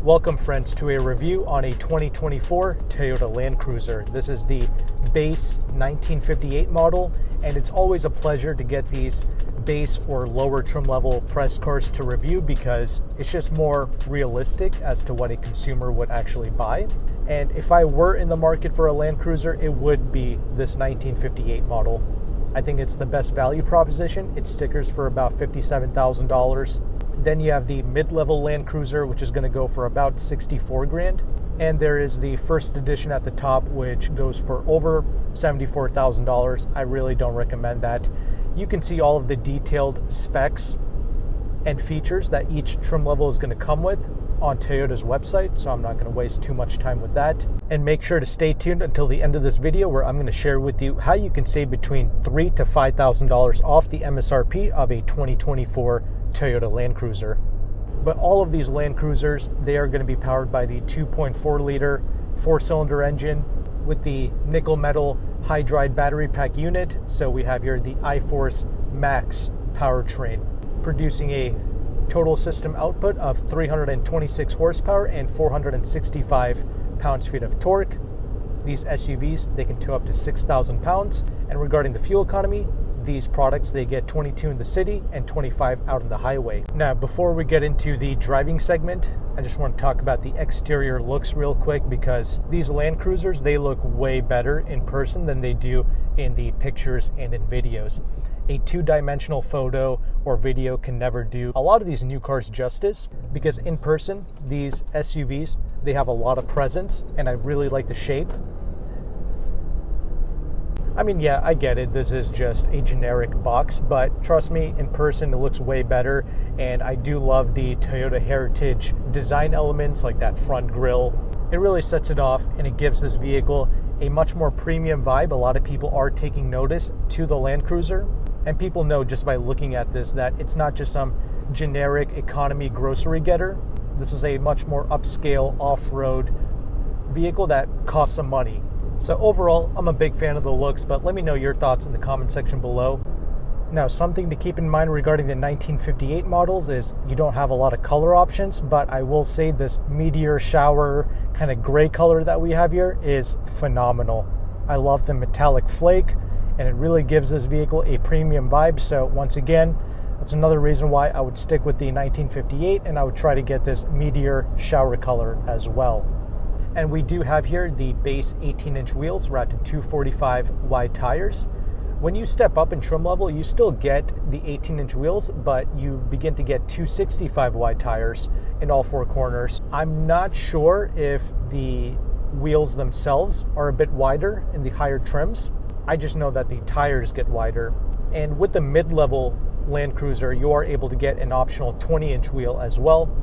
Welcome friends to a review on a 2024 Toyota Land Cruiser. This is the base 1958 model, and it's always a pleasure to get these base or lower trim level press cars to review because it's just more realistic as to what a consumer would actually buy. And if I were in the market for a Land Cruiser, it would be this 1958 model. I think it's the best value proposition. It stickers for about $57,000. Then you have the mid-level Land Cruiser, which is going to go for about 64 grand. And there is the first edition at the top, which goes for over $74,000. I really don't recommend that. You can see all of the detailed specs and features that each trim level is going to come with on Toyota's website, so I'm not going to waste too much time with that. And make sure to stay tuned until the end of this video, where I'm going to share with you how you can save between $3,000 to $5,000 off the MSRP of a 2024 Toyota Land Cruiser. But all of these Land Cruisers, they are going to be powered by the 2.4 liter 4-cylinder engine with the nickel metal hydride battery pack unit. So we have here the iForce Max powertrain, producing a total system output of 326 horsepower and 465 pounds-feet of torque. These SUVs, they can tow up to 6,000 pounds. And regarding the fuel economy, these products, they get 22 in the city and 25 out on the highway. Now, before we get into the driving segment, I just want to talk about the exterior looks real quick, because these Land Cruisers, they look way better in person than they do in the pictures and in videos. A two-dimensional photo or video can never do a lot of these new cars justice, because in person, these SUVs, they have a lot of presence, and I really like the shape. I mean, yeah, I get it. This is just a generic box, but trust me, in person, it looks way better. And I do love the Toyota Heritage design elements, like that front grille. It really sets it off, and it gives this vehicle a much more premium vibe. A lot of people are taking notice to the Land Cruiser, and people know just by looking at this that it's not just some generic economy grocery getter. This is a much more upscale off-road vehicle that costs some money. So overall, I'm a big fan of the looks, but let me know your thoughts in the comment section below. Now, something to keep in mind regarding the 1958 models is you don't have a lot of color options, but I will say this meteor shower kind of gray color that we have here is phenomenal. I love the metallic flake, and it really gives this vehicle a premium vibe. So once again, that's another reason why I would stick with the 1958, and I would try to get this meteor shower color as well. And we do have here the base 18-inch wheels wrapped in 245 wide tires. When you step up in trim level, you still get the 18-inch wheels, but you begin to get 265 wide tires in all four corners. I'm not sure if the wheels themselves are a bit wider in the higher trims. I just know that the tires get wider. And with the mid-level Land Cruiser, you are able to get an optional 20-inch wheel as well.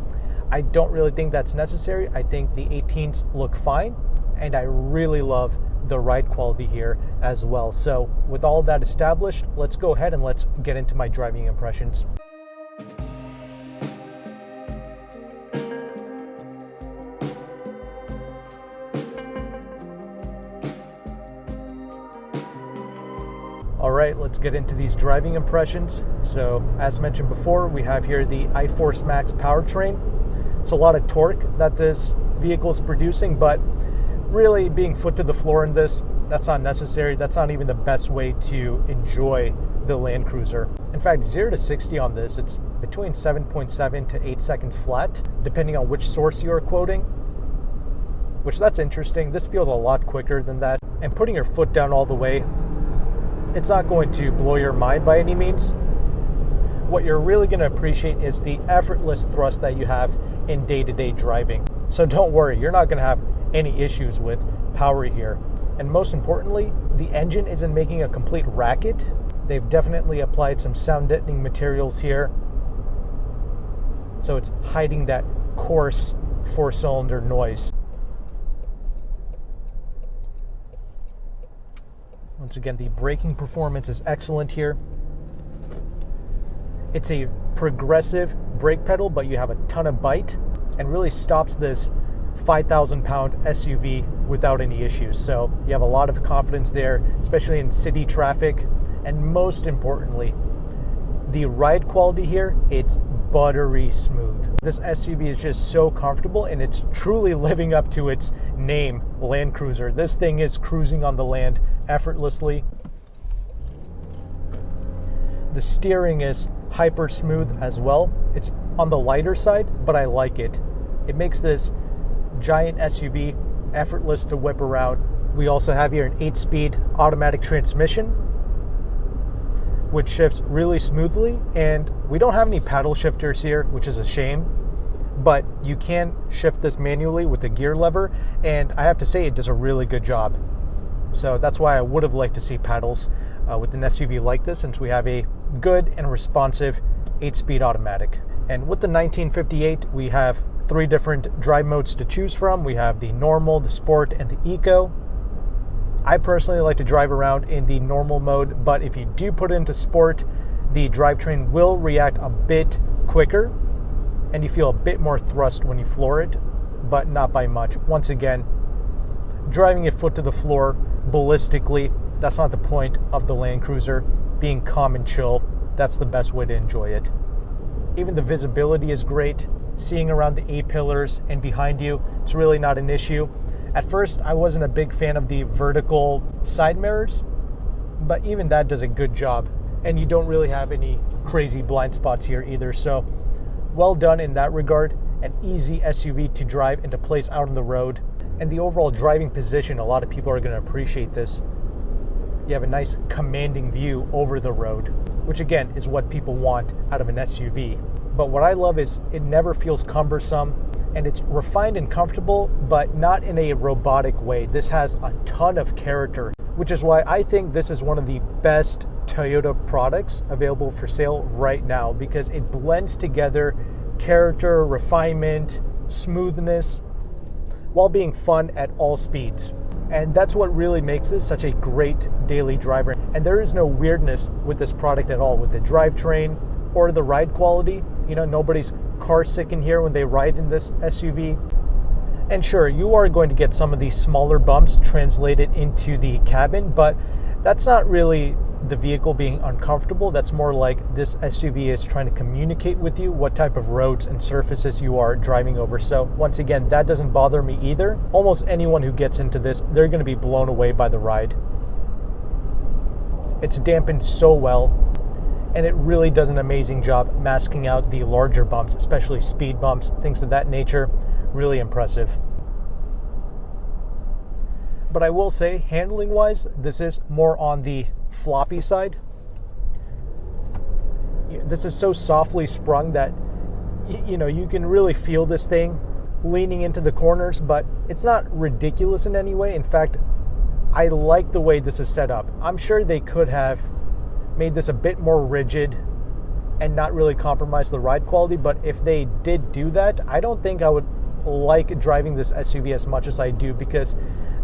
I don't really think that's necessary. I think the 18s look fine, and I really love the ride quality here as well. So with all of that established, let's go ahead and let's get into my driving impressions. All right, let's get into these driving impressions. So as mentioned before, we have here the iForce Max powertrain. It's a lot of torque that this vehicle is producing, but really being foot to the floor in this, that's not necessary. That's not even the best way to enjoy the Land Cruiser. In fact, 0 to 60 on this, it's between 7.7 to 8 seconds flat, depending on which source you're quoting, which that's interesting. This feels a lot quicker than that. And putting your foot down all the way, it's not going to blow your mind by any means. What you're really going to appreciate is the effortless thrust that you have in day-to-day driving. So don't worry, you're not going to have any issues with power here. And most importantly, the engine isn't making a complete racket. They've definitely applied some sound deadening materials here, so it's hiding that coarse 4-cylinder noise. Once again, the braking performance is excellent here. It's a progressive brake pedal, but you have a ton of bite, and really stops this 5,000 pound SUV without any issues. So you have a lot of confidence there, especially in city traffic. And most importantly, the ride quality here, it's buttery smooth. This SUV is just so comfortable, and it's truly living up to its name, Land Cruiser. This thing is cruising on the land effortlessly. The steering is hyper smooth as well. It's on the lighter side, but I like it. It makes this giant SUV effortless to whip around. We also have here an 8-speed automatic transmission, which shifts really smoothly, and we don't have any paddle shifters here, which is a shame, but you can shift this manually with the gear lever, and I have to say it does a really good job. So that's why I would have liked to see paddles with an SUV like this, since we have a good and responsive 8-speed automatic. And with the 1958, we have 3 different drive modes to choose from. We have the normal, the sport, and the eco. I personally like to drive around in the normal mode, but if you do put it into sport, the drivetrain will react a bit quicker and you feel a bit more thrust when you floor it, but not by much. Once again, driving it foot to the floor ballistically, that's not the point of the Land Cruiser. Being calm and chill, that's the best way to enjoy it. Even the visibility is great. Seeing around the A-pillars and behind you, it's really not an issue. At first, I wasn't a big fan of the vertical side mirrors, but even that does a good job. And you don't really have any crazy blind spots here either. So well done in that regard. An easy SUV to drive and to place out on the road. And the overall driving position, a lot of people are going to appreciate this. You have a nice commanding view over the road, which again is what people want out of an SUV. But what I love is it never feels cumbersome, and it's refined and comfortable, but not in a robotic way. This has a ton of character, which is why I think this is one of the best Toyota products available for sale right now, because it blends together character, refinement, smoothness, while being fun at all speeds. And that's what really makes this such a great daily driver. And there is no weirdness with this product at all, with the drivetrain or the ride quality. You know, nobody's car sick in here when they ride in this SUV. And sure, you are going to get some of these smaller bumps translated into the cabin, but that's not really the vehicle being uncomfortable. That's more like this SUV is trying to communicate with you what type of roads and surfaces you are driving over. So once again, that doesn't bother me either. Almost anyone who gets into this, they're going to be blown away by the ride. It's dampened so well, and it really does an amazing job masking out the larger bumps, especially speed bumps, things of that nature. Really impressive. But I will say, handling wise, this is more on the floppy side. This is so softly sprung that you can really feel this thing leaning into the corners, but it's not ridiculous in any way. In fact, I like the way this is set up. I'm sure they could have made this a bit more rigid and not really compromise the ride quality, but if they did do that, I don't think I would like driving this SUV as much as I do, because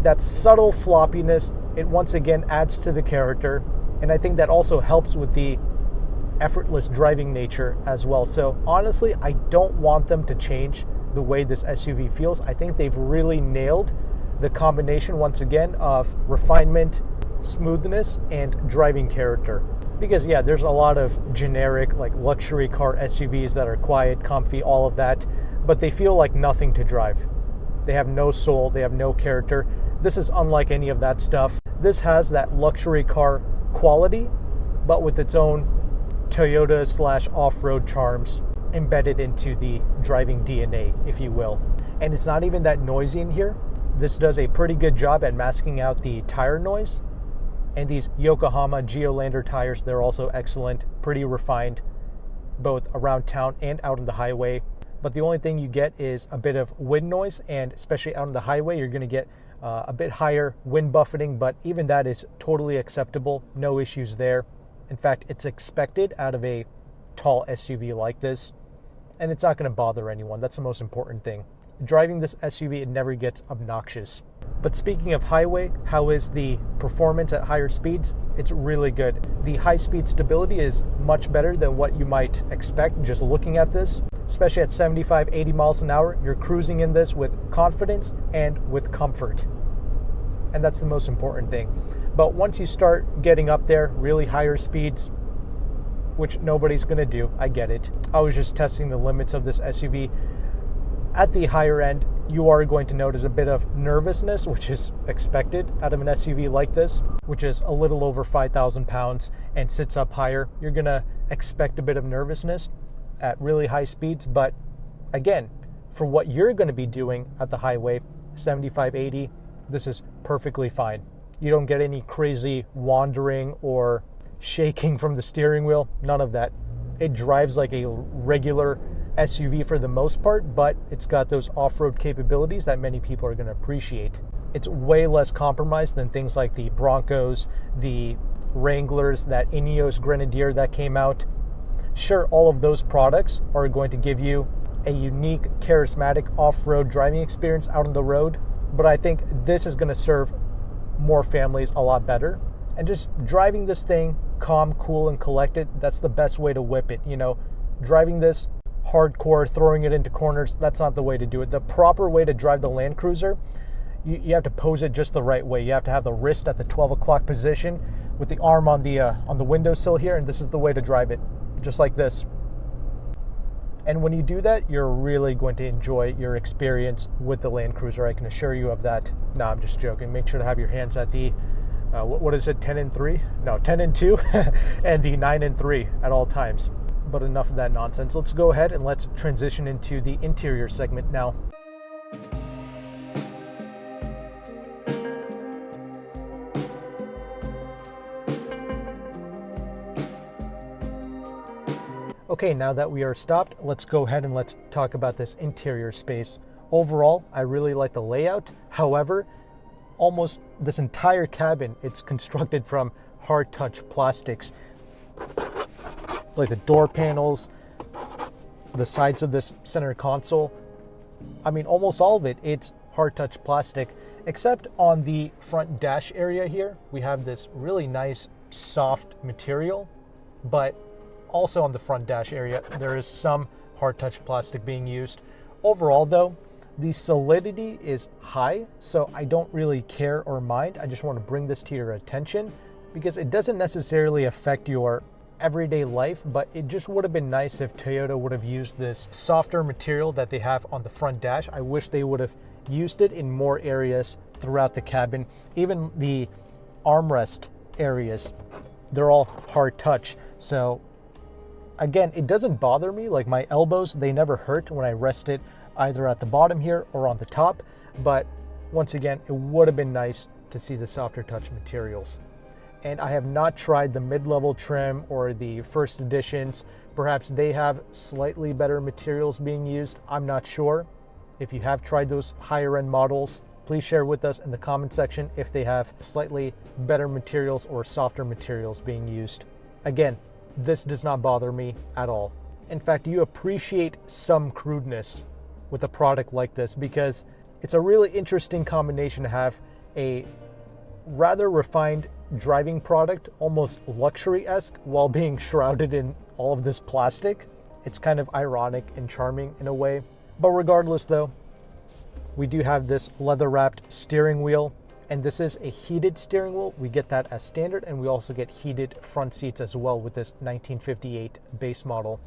that subtle floppiness, it once again adds to the character, and I think that also helps with the effortless driving nature as well. So honestly, I don't want them to change the way this SUV feels. I think they've really nailed the combination once again of refinement, smoothness, and driving character. Because yeah, there's a lot of generic like luxury car SUVs that are quiet, comfy, all of that, but they feel like nothing to drive. They have no soul, they have no character. This is unlike any of that stuff. This has that luxury car quality, but with its own Toyota / off-road charms embedded into the driving DNA, if you will. And it's not even that noisy in here. This does a pretty good job at masking out the tire noise. And these Yokohama Geolandar tires, they're also excellent, pretty refined, both around town and out on the highway. But the only thing you get is a bit of wind noise, and especially out on the highway, you're going to get a bit higher wind buffeting, but even that is totally acceptable. No issues there. In fact, it's expected out of a tall SUV like this, and it's not going to bother anyone. That's the most important thing. Driving this SUV, it never gets obnoxious. But speaking of highway, how is the performance at higher speeds? It's really good. The high-speed stability is much better than what you might expect just looking at this. Especially at 75, 80 miles an hour, you're cruising in this with confidence and with comfort. And that's the most important thing. But once you start getting up there, really higher speeds, which nobody's going to do. I get it. I was just testing the limits of this SUV. At the higher end, you are going to notice a bit of nervousness, which is expected out of an SUV like this, which is a little over 5,000 pounds and sits up higher. You're going to expect a bit of nervousness at really high speeds, but again, for what you're going to be doing at the highway, 75, 80, this is perfectly fine. You don't get any crazy wandering or shaking from the steering wheel, none of that. It drives like a regular SUV for the most part, but it's got those off-road capabilities that many people are going to appreciate. It's way less compromised than things like the Broncos, the Wranglers, that Ineos Grenadier that came out. Sure, all of those products are going to give you a unique, charismatic off-road driving experience out on the road, but I think this is going to serve more families a lot better. And just driving this thing calm, cool, and collected, that's the best way to whip it. You know, driving this hardcore, throwing it into corners, that's not the way to do it. The proper way to drive the Land Cruiser, you have to pose it just the right way. You have to have the wrist at the 12 o'clock position with the arm on the windowsill here, and this is the way to drive it, just like this. And when you do that, you're really going to enjoy your experience with the Land Cruiser. I can assure you of that. No, I'm just joking. Make sure to have your hands at the, what is it, 10 and 3? No, 10 and 2 and the 9 and 3 at all times. But enough of that nonsense. Let's go ahead and let's transition into the interior segment now. Okay, now that we are stopped, let's go ahead and let's talk about this interior space. Overall, I really like the layout. However, almost this entire cabin, it's constructed from hard touch plastics. Like the door panels, the sides of this center console. I mean, almost all of it, it's hard touch plastic, except on the front dash area here, we have this really nice soft material, but also on the front dash area, there is some hard touch plastic being used. Overall though, the solidity is high, so I don't really care or mind. I just want to bring this to your attention because it doesn't necessarily affect your everyday life, but it just would have been nice if Toyota would have used this softer material that they have on the front dash. I wish they would have used it in more areas throughout the cabin. Even the armrest areas, they're all hard touch. So again, it doesn't bother me. Like my elbows, they never hurt when I rest it either at the bottom here or on the top. But once again, it would have been nice to see the softer touch materials. And I have not tried the mid-level trim or the first editions. Perhaps they have slightly better materials being used. I'm not sure. If you have tried those higher end models, please share with us in the comment section if they have slightly better materials or softer materials being used. Again, this does not bother me at all. In fact, you appreciate some crudeness with a product like this because it's a really interesting combination to have a rather refined driving product, almost luxury-esque, while being shrouded in all of this plastic. It's kind of ironic and charming in a way. But regardless though, we do have this leather-wrapped steering wheel, and this is a heated steering wheel. We get that as standard, and we also get heated front seats as well with this 1958 base model.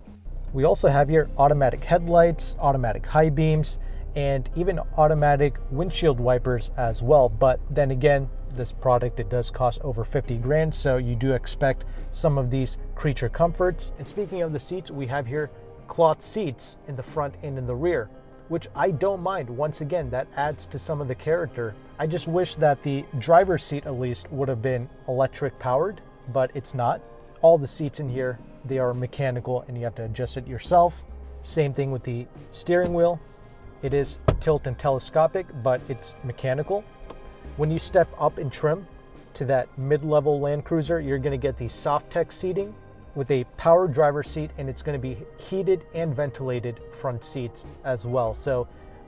We also have here automatic headlights, automatic high beams, and even automatic windshield wipers as well. But then again, this product, it does cost over 50 grand, so you do expect some of these creature comforts. And speaking of the seats, we have here cloth seats in the front and in the rear, which I don't mind. Once again, that adds to some of the character. I just wish that the driver's seat at least would have been electric powered, but it's not. All the seats in here, they are mechanical and you have to adjust it yourself. Same thing with the steering wheel. It is tilt and telescopic, but it's mechanical. When you step up in trim to that mid-level Land Cruiser, you're going to get the Softex seating with a power driver seat, and it's going to be heated and ventilated front seats as well. So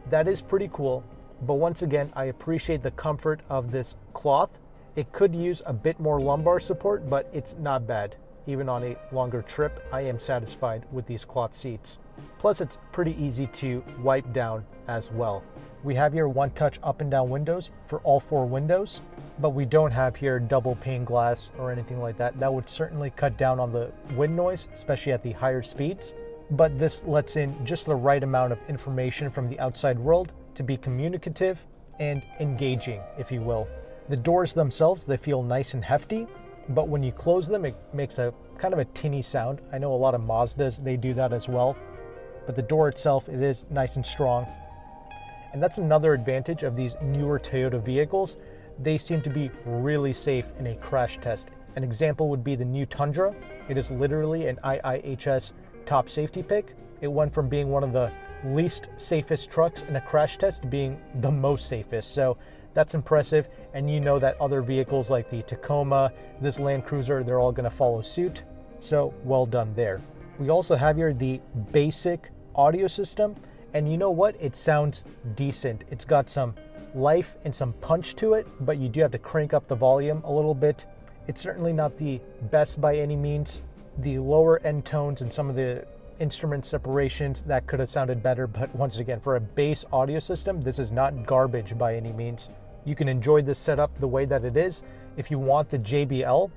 that is pretty cool. But once again, I appreciate the comfort of this cloth. It could use a bit more lumbar support, but it's not bad. Even on a longer trip, I am satisfied with these cloth seats. Plus, it's pretty easy to wipe down as well. We have here one-touch up and down windows for all 4 windows, but we don't have here double pane glass or anything like that. That would certainly cut down on the wind noise, especially at the higher speeds. But this lets in just the right amount of information from the outside world to be communicative and engaging, if you will. The doors themselves, they feel nice and hefty, but when you close them, it makes a kind of a tinny sound. I know a lot of Mazdas, they do that as well, but the door itself, it is nice and strong. And that's another advantage of these newer Toyota vehicles. They seem to be really safe in a crash test. An example would be the new Tundra. It is literally an IIHS top safety pick. It went from being one of the least safest trucks in a crash test to being the most safest. So that's impressive. And you know that other vehicles like the Tacoma, this Land Cruiser, they're all going to follow suit. So well done there. We also have here the basic audio system. And you know what? It sounds decent. It's got some life and some punch to it, but you do have to crank up the volume a little bit. It's certainly not the best by any means. The lower end tones and some of the instrument separations, that could have sounded better, but once again, for a bass audio system, this is not garbage by any means. You can enjoy this setup the way that it is. If you want the JBL,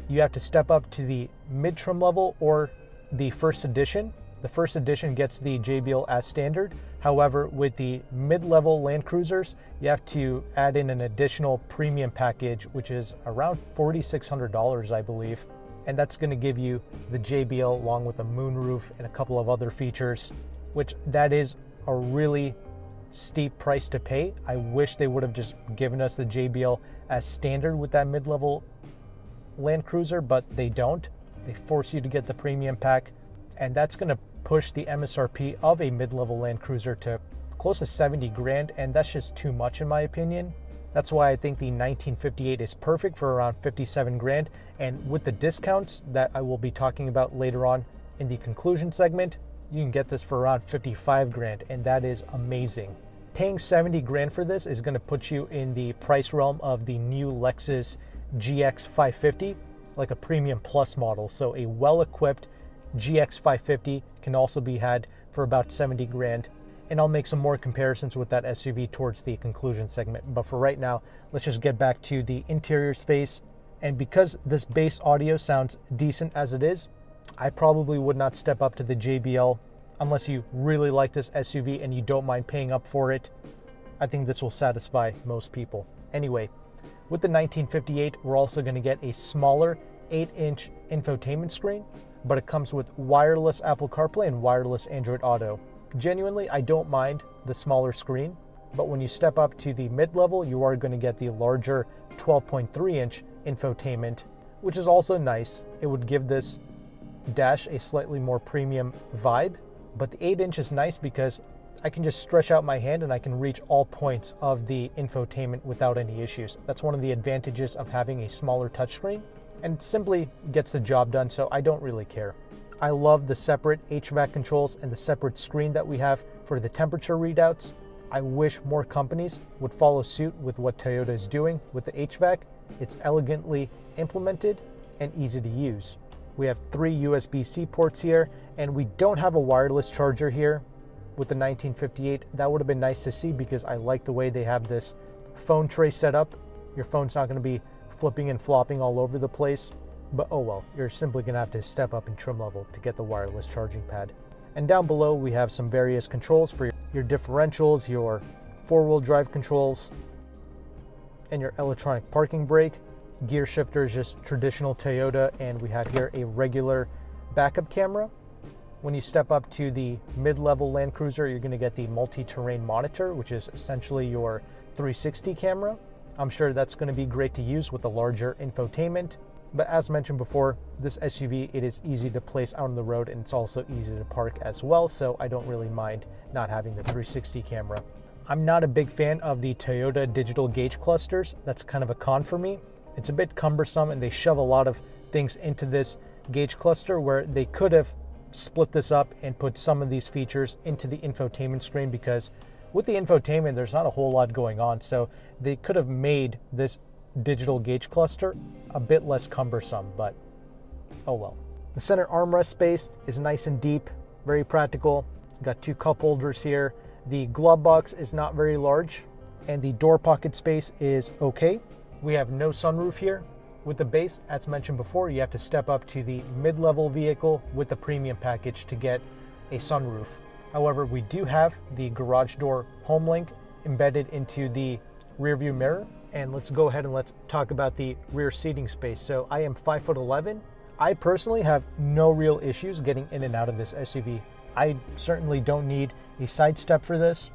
you have to step up to the mid-trim level or the first edition. The first edition gets the JBL as standard. However, with the mid-level Land Cruisers, you have to add in an additional premium package, which is around $4,600, I believe. And that's going to give you the JBL along with a moonroof and a couple of other features, which that is a really steep price to pay. I wish they would have just given us the JBL as standard with that mid-level Land Cruiser, but they don't. They force you to get the premium pack, and that's going to push the MSRP of a mid-level Land Cruiser to close to 70 grand, and that's just too much in my opinion. That's why I think the 1958 is perfect for around 57 grand, and with the discounts that I will be talking about later on in the conclusion segment, you can get this for around 55 grand, and that is amazing. Paying 70 grand for this is going to put you in the price realm of the new Lexus GX 550, like a premium plus model. So a well-equipped GX 550 can also be had for about 70 grand. And I'll make some more comparisons with that SUV towards the conclusion segment. But for right now, let's just get back to the interior space. And because this bass audio sounds decent as it is, I probably would not step up to the JBL unless you really like this SUV and you don't mind paying up for it. I think this will satisfy most people. Anyway, with the 1958, we're also going to get a smaller 8-inch infotainment screen, but it comes with wireless Apple CarPlay and wireless Android Auto. Genuinely, I don't mind the smaller screen, but when you step up to the mid-level, you are going to get the larger 12.3-inch infotainment, which is also nice. It would give this dash a slightly more premium vibe, but the 8-inch is nice because I can just stretch out my hand and I can reach all points of the infotainment without any issues. That's one of the advantages of having a smaller touchscreen, and it simply gets the job done, so I don't really care. I love the separate HVAC controls and the separate screen that we have for the temperature readouts. I wish more companies would follow suit with what Toyota is doing with the HVAC. It's elegantly implemented and easy to use. We have 3 USB-C ports here, and we don't have a wireless charger here with the 1958. That would have been nice to see because I like the way they have this phone tray set up. Your phone's not going to be flipping and flopping all over the place. But oh well, you're simply going to have to step up in trim level to get the wireless charging pad. And down below we have some various controls for your differentials, your 4-wheel drive controls, and your electronic parking brake. Gear shifter is just traditional Toyota, and we have here a regular backup camera. When you step up to the mid-level Land Cruiser, you're going to get the multi-terrain monitor, which is essentially your 360 camera. I'm sure that's going to be great to use with the larger infotainment. But as mentioned before, this SUV, it is easy to place out on the road, and it's also easy to park as well, so I don't really mind not having the 360 camera. I'm not a big fan of the Toyota digital gauge clusters. That's kind of a con for me. It's a bit cumbersome, and they shove a lot of things into this gauge cluster where they could have split this up and put some of these features into the infotainment screen, because with the infotainment, there's not a whole lot going on, so they could have made this digital gauge cluster a bit less cumbersome, but oh well. The center armrest space is nice and deep. very practical. Got 2 cup holders here. The glove box is not very large, and the door pocket space is okay. We have no sunroof here. With the base, as mentioned before, you have to step up to the mid-level vehicle with the premium package to get a sunroof. However, we do have the garage door home link embedded into the rear view mirror. And let's go ahead and let's talk about the rear seating space. So I am 5'11". I personally have no real issues getting in and out of this SUV. I certainly don't need a side step for this.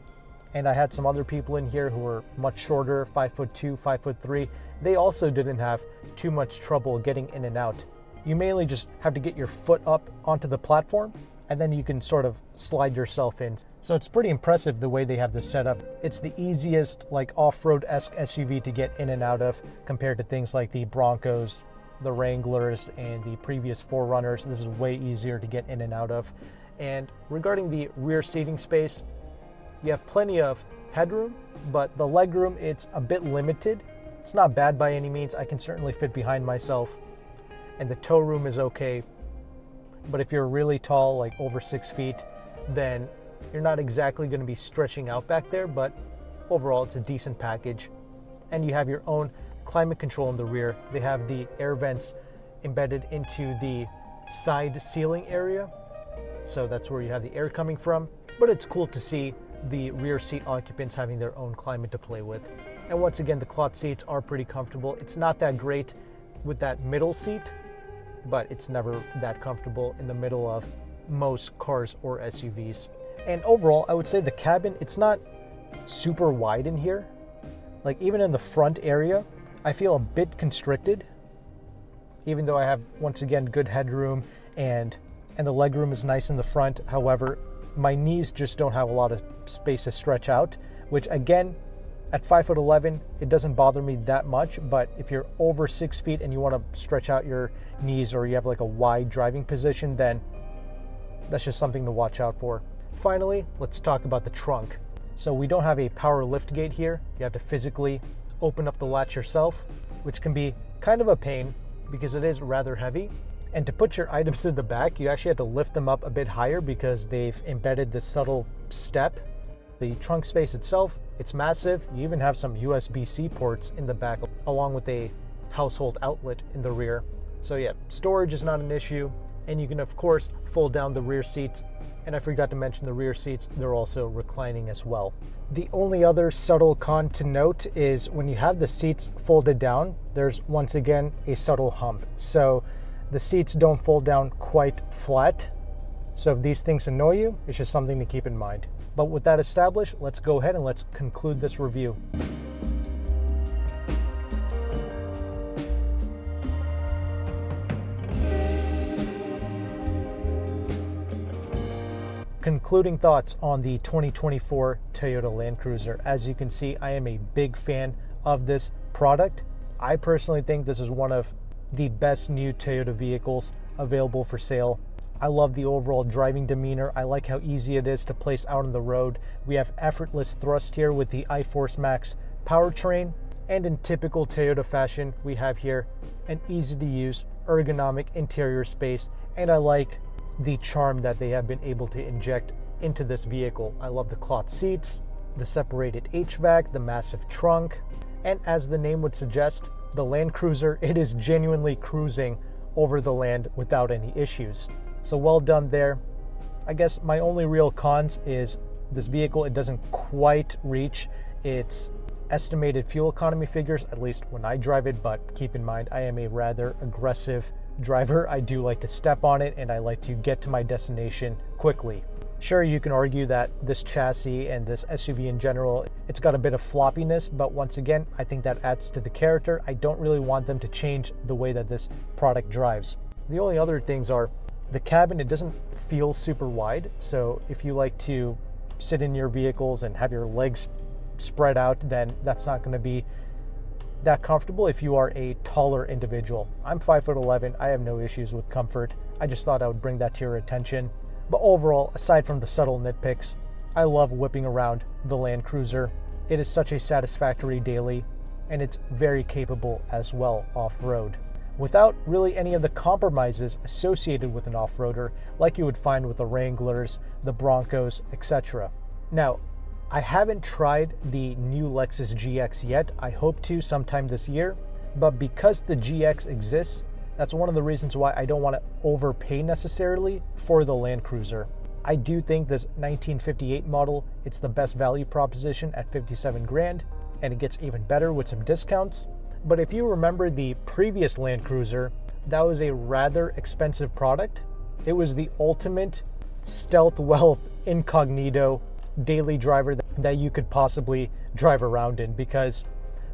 And I had some other people in here who were much shorter, 5'2", 5'3". They also didn't have too much trouble getting in and out. You mainly just have to get your foot up onto the platform, and then you can sort of slide yourself in. So it's pretty impressive the way they have this set up. It's the easiest like off-road-esque SUV to get in and out of compared to things like the Broncos, the Wranglers, and the previous 4Runners. This is way easier to get in and out of. And regarding the rear seating space, you have plenty of headroom, but the legroom, it's a bit limited. It's not bad by any means. I can certainly fit behind myself, and the tow room is okay. But if you're really tall, like over 6 feet, then you're not exactly going to be stretching out back there, but overall it's a decent package. And you have your own climate control in the rear. They have the air vents embedded into the side ceiling area, so that's where you have the air coming from. But it's cool to see the rear seat occupants having their own climate to play with. And once again, the cloth seats are pretty comfortable. It's not that great with that middle seat, but it's never that comfortable in the middle of most cars or SUVs. And overall, I would say the cabin, it's not super wide in here. Like even in the front area, I feel a bit constricted, even though I have, once again, good headroom and the legroom is nice in the front. However, my knees just don't have a lot of space to stretch out, which again, at 5'11", it doesn't bother me that much, but if you're over 6 feet and you want to stretch out your knees, or you have like a wide driving position, then that's just something to watch out for. Finally, let's talk about the trunk. So we don't have a power lift gate here. You have to physically open up the latch yourself, which can be kind of a pain because it is rather heavy. And to put your items in the back, you actually have to lift them up a bit higher because they've embedded this subtle step. The trunk space itself, it's massive. You even have some USB-C ports in the back, along with a household outlet in the rear. So yeah, storage is not an issue. And you can, of course, fold down the rear seats. And I forgot to mention the rear seats, they're also reclining as well. The only other subtle con to note is when you have the seats folded down, there's once again a subtle hump. So the seats don't fold down quite flat. So if these things annoy you, it's just something to keep in mind. But with that established, let's go ahead and let's conclude this review. Concluding thoughts on the 2024 Toyota Land Cruiser. As you can see, I am a big fan of this product. I personally think this is one of the best new Toyota vehicles available for sale. I love the overall driving demeanor. I like how easy it is to place out on the road. We have effortless thrust here with the iForce Max powertrain. And in typical Toyota fashion, we have here an easy to use ergonomic interior space. And I like the charm that they have been able to inject into this vehicle. I love the cloth seats, the separated HVAC, the massive trunk. And as the name would suggest, the Land Cruiser, it is genuinely cruising over the land without any issues. So well done there. I guess my only real cons is this vehicle, it doesn't quite reach its estimated fuel economy figures, at least when I drive it, but keep in mind, I am a rather aggressive driver. I do like to step on it and I like to get to my destination quickly. Sure, you can argue that this chassis and this SUV in general, it's got a bit of floppiness, but once again, I think that adds to the character. I don't really want them to change the way that this product drives. The only other things are the cabin, it doesn't feel super wide. So if you like to sit in your vehicles and have your legs spread out, then that's not going to be that comfortable if you are a taller individual. I'm 5'11", I have no issues with comfort. I just thought I would bring that to your attention. But overall, aside from the subtle nitpicks, I love whipping around the Land Cruiser. It is such a satisfactory daily, and it's very capable as well off-road. without really any of the compromises associated with an off-roader like you would find with the Wranglers, the Broncos, etc. Now, I haven't tried the new Lexus GX yet. I hope to sometime this year, but because the GX exists, that's one of the reasons why I don't want to overpay necessarily for the Land Cruiser. I do think this 1958 model, it's the best value proposition at 57 grand, and it gets even better with some discounts. But if you remember the previous Land Cruiser, that was a rather expensive product. It was the ultimate stealth wealth incognito daily driver that you could possibly drive around in, because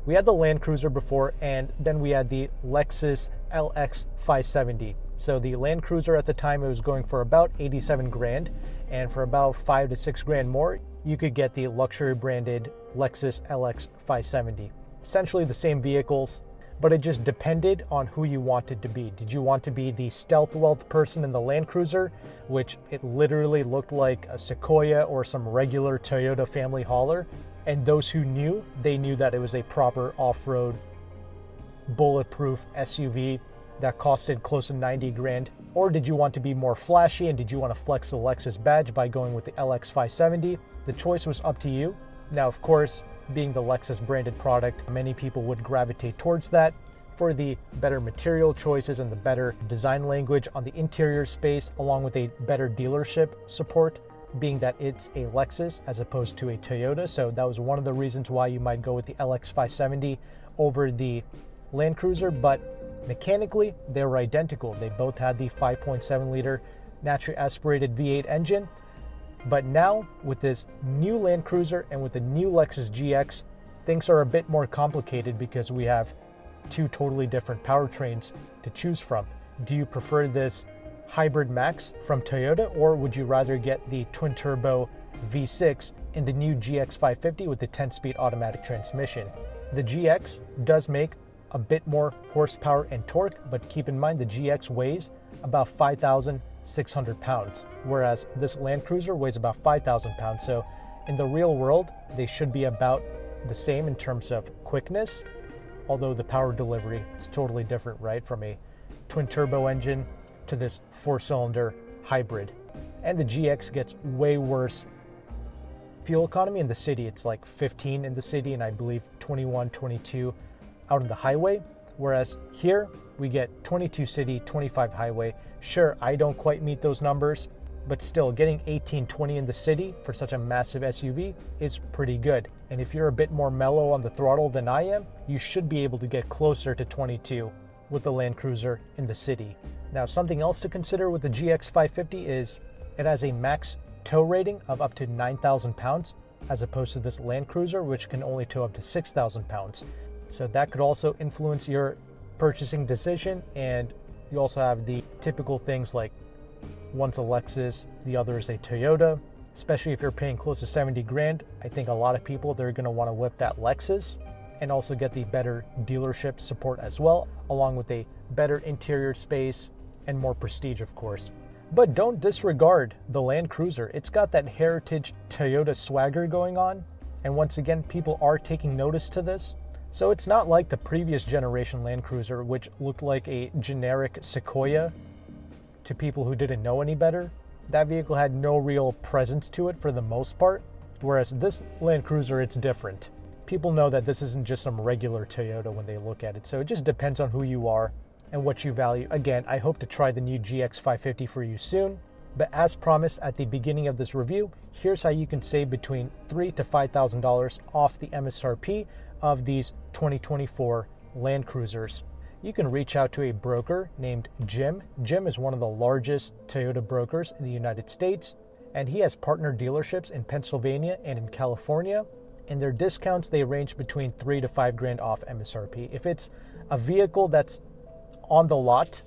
we had the Land Cruiser before, and then we had the Lexus LX 570. So the Land Cruiser at the time, it was going for about 87 grand, and for about 5 to 6 grand more, you could get the luxury branded Lexus LX 570. Essentially the same vehicles, but it just depended on who you wanted to be. Did you want to be the stealth wealth person in the Land Cruiser, which it literally looked like a Sequoia or some regular Toyota family hauler? And those who knew, they knew that it was a proper off-road, bulletproof SUV that costed close to 90 grand. Or did you want to be more flashy, and did you want to flex the Lexus badge by going with the LX 570? The choice was up to you. Now, of course, being the Lexus branded product, many people would gravitate towards that for the better material choices and the better design language on the interior space, along with a better dealership support, being that it's a Lexus as opposed to a Toyota. So that was one of the reasons why you might go with the LX 570 over the Land Cruiser. But mechanically, they were identical. They both had the 5.7 liter naturally aspirated V8 engine. But now with this new Land Cruiser and with the new Lexus GX, things are a bit more complicated because we have two totally different powertrains to choose from. Do you prefer this Hybrid Max from Toyota, or would you rather get the twin turbo V6 in the new GX 550 with the 10-speed automatic transmission? The GX does make a bit more horsepower and torque, but keep in mind the GX weighs about 5,600 pounds, whereas this Land Cruiser weighs about 5,000 pounds. So in the real world, they should be about the same in terms of quickness, although the power delivery is totally different, right? From a twin turbo engine to this 4-cylinder hybrid. And the GX gets way worse fuel economy in the city. It's like 15 in the city, and I believe 21, 22 out on the highway. Whereas here, we get 22 city, 25 highway. Sure, I don't quite meet those numbers, but still getting 18, 20 in the city for such a massive SUV is pretty good. And if you're a bit more mellow on the throttle than I am, you should be able to get closer to 22 with the Land Cruiser in the city. Now, something else to consider with the GX 550 is it has a max tow rating of up to 9,000 pounds, as opposed to this Land Cruiser, which can only tow up to 6,000 pounds. So that could also influence your purchasing decision. And you also have the typical things like one's a Lexus, the other is a Toyota. Especially if you're paying close to 70 grand, I think a lot of people, they're going to want to whip that Lexus and also get the better dealership support as well, along with a better interior space and more prestige, of course. But don't disregard the Land Cruiser. It's got that heritage Toyota swagger going on. And once again, people are taking notice to this. So it's not like the previous generation Land Cruiser, which looked like a generic Sequoia to people who didn't know any better. That vehicle had no real presence to it for the most part. Whereas this Land Cruiser, it's different. People know that this isn't just some regular Toyota when they look at it. So it just depends on who you are and what you value. Again, I hope to try the new GX 550 for you soon. But as promised at the beginning of this review, here's how you can save between $3,000 to $5,000 off the MSRP of these 2024 Land Cruisers. You can reach out to a broker named Jim. Jim is one of the largest Toyota brokers in the United States, and he has partner dealerships in Pennsylvania and in California. And their discounts, they range between 3 to 5 grand off MSRP. If it's a vehicle that's on the lot,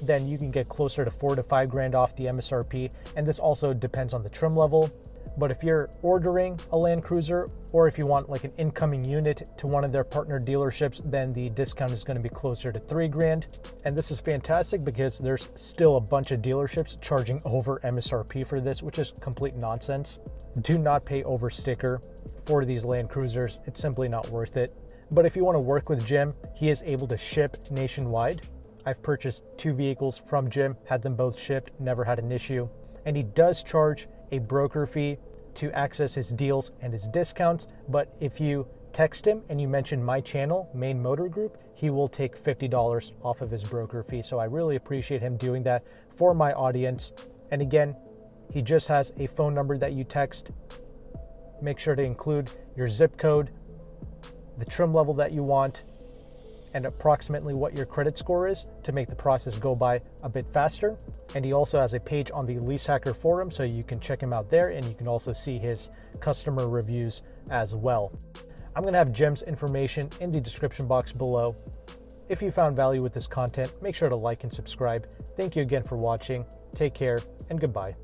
then you can get closer to 4 to 5 grand off the MSRP. And this also depends on the trim level. But if you're ordering a Land Cruiser, or if you want like an incoming unit to one of their partner dealerships, then the discount is going to be closer to 3 grand. And this is fantastic because there's still a bunch of dealerships charging over MSRP for this, which is complete nonsense. Do not pay over sticker for these Land Cruisers. It's simply not worth it. But if you want to work with Jim, he is able to ship nationwide. I've purchased 2 vehicles from Jim, had them both shipped, never had an issue. And he does charge a broker fee to access his deals and his discounts, but if you text him and you mention my channel, Meyn Motor Group, he will take $50 off of his broker fee. So I really appreciate him doing that for my audience. And again, he just has a phone number that you text. Make sure to include your zip code, the trim level that you want, and approximately what your credit score is to make the process go by a bit faster. And he also has a page on the Leasehackr forum, so you can check him out there, and you can also see his customer reviews as well. I'm gonna have Jim's information in the description box below. If you found value with this content, make sure to like and subscribe. Thank you again for watching. Take care and goodbye.